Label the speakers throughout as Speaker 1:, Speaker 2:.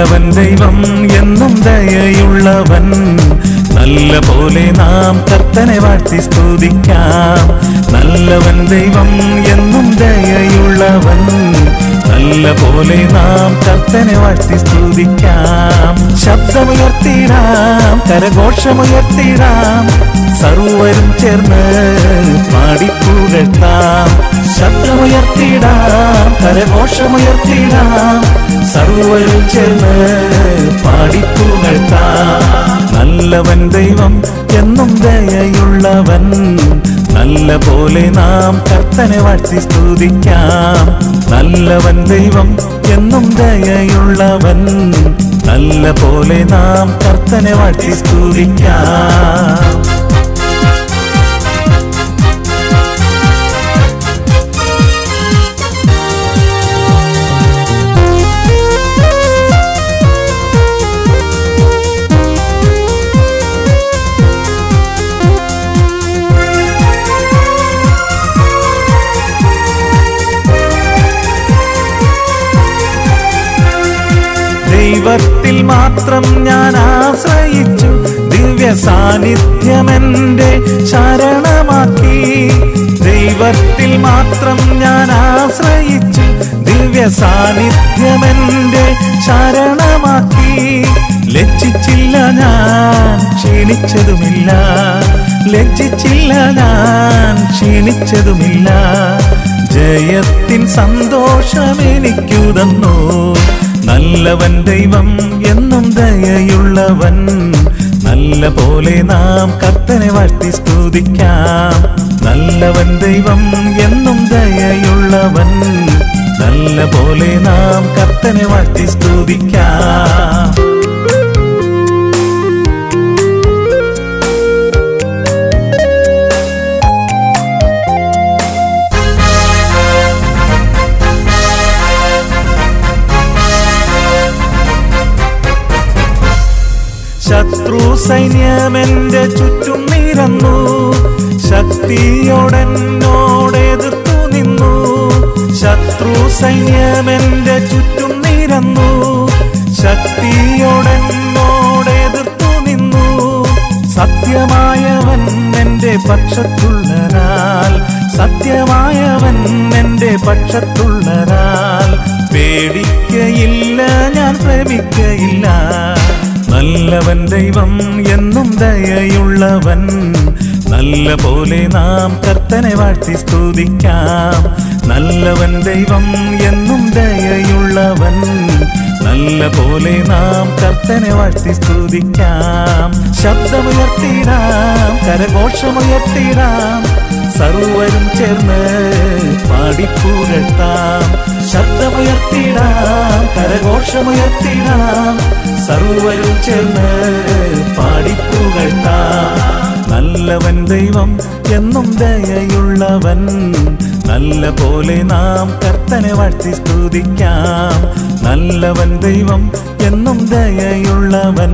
Speaker 1: നല്ലവൻ ദൈവം എന്നും ദയയുള്ളവൻ. നല്ല പോലെ നാം കർത്തനെ വാഴ്ത്തി സ്തുതിക്കാം. നല്ലവൻ ദൈവം എന്നും ദയയുള്ളവൻ. നല്ല പോലെ നാം കർത്തനെ വാഴ്ത്തി സ്തുതിക്കാം. ശബ്ദമുയർത്തിടാം, കരഘോഷമുയർത്തിടാം, സർവരും ചേർന്ന് പാടിപ്പുകഴ്ത്താം. ശബ്ദമുയർത്തിടാം, കരഘോഷമുയർത്തിടാം, സർവരും ചേർന്ന് പാടിപ്പുകഴ്ത്താം. നല്ലവൻ ദൈവം എന്നും ദയയുള്ളവൻ. നല്ല പോലെ നാം കർത്തനെ വാഴ്ത്തി സ്തുതിക്കാം. നല്ലവൻ ദൈവം എന്നും ദയയുള്ളവൻ. നല്ല പോലെ നാം കർത്തനെ വാഴ്ത്തി സ്തുതിക്കാം. ദൈവത്തിൽ മാത്രം ഞാൻ ആശ്രയിച്ചു, ദിവ്യ സാന്നിധ്യമെന്റെ ശരണമാക്കി. ദൈവത്തിൽ മാത്രം ഞാൻ ആശ്രയിച്ചു, ദിവ്യ സാന്നിധ്യമെന്റെ ശരണമാക്കി. ലജ്ജിച്ചില്ല ഞാൻ, ക്ഷീണിച്ചതുമില്ല. ലജ്ജിച്ചില്ല ഞാൻ, ക്ഷീണിച്ചതുമില്ല. ജയത്തിൻ സന്തോഷം എനിക്കു തന്നു. നല്ലവൻ ദൈവം എന്നും ദയയുള്ളവൻ. നല്ല പോലെ നാം കർത്തനെ വാഴ്ത്തി സ്തുതിക്കാം. നല്ലവൻ ദൈവം എന്നും ദയയുള്ളവൻ. നല്ല പോലെ നാം കർത്തനെ വാഴ്ത്തി സ്തുതിക്കാം. ശത്രു സൈന്യമെന്റെ ചുറ്റും നിരന്നു, ശക്തിയോടെന്നോടെതിർത്തു നിന്നു. ശത്രു സൈന്യമെന്റെ ചുറ്റും നിരന്നു, ശക്തിയോടെന്നോടെതിർത്തു നിന്നു. സത്യമായവൻ എന്റെ പക്ഷത്തുള്ളനാൽ, സത്യമായവൻ എന്റെ പക്ഷത്തുള്ളനാൽ, പേടിക്കയില്ല ഞാൻ ഭ്രമിക്കയില്ല. നല്ലവൻ ദൈവം എന്നും ദയയുള്ളവൻ. നല്ല പോലെ നാം കർത്തനെ വാഴ്ത്തി സ്തുതിക്കാം. നല്ലവൻ ദൈവം എന്നും ദയയുള്ളവൻ. നല്ല പോലെ നാം കർത്തനെ വാഴ്ത്തി സ്തുതിക്കാം. ശബ്ദമുയർത്തിടാം, കരഘോഷമുയർത്തിടാം, സർവരും ചേർന്ന് പാടിപ്പുകഴ്ത്താം. ശബ്ദമുയർത്തിടാം, കരഘോഷമുയർത്തിടാം, സർവരും ചേർന്ന് പാടിപ്പുകഴ്ത്താം. നല്ലവൻ ദൈവം എന്നും ദയയുള്ളവൻ. നല്ല പോലെ നാം കർത്തനെ വാഴ്ത്തി സ്തുതിക്കാം. നല്ലവൻ ദൈവം എന്നും ദയയുള്ളവൻ.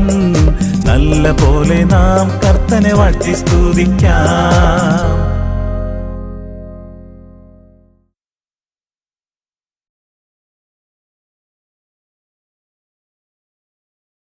Speaker 1: നല്ല പോലെ നാം കർത്തനെ വാഴ്ത്തി സ്തുതിക്കാം.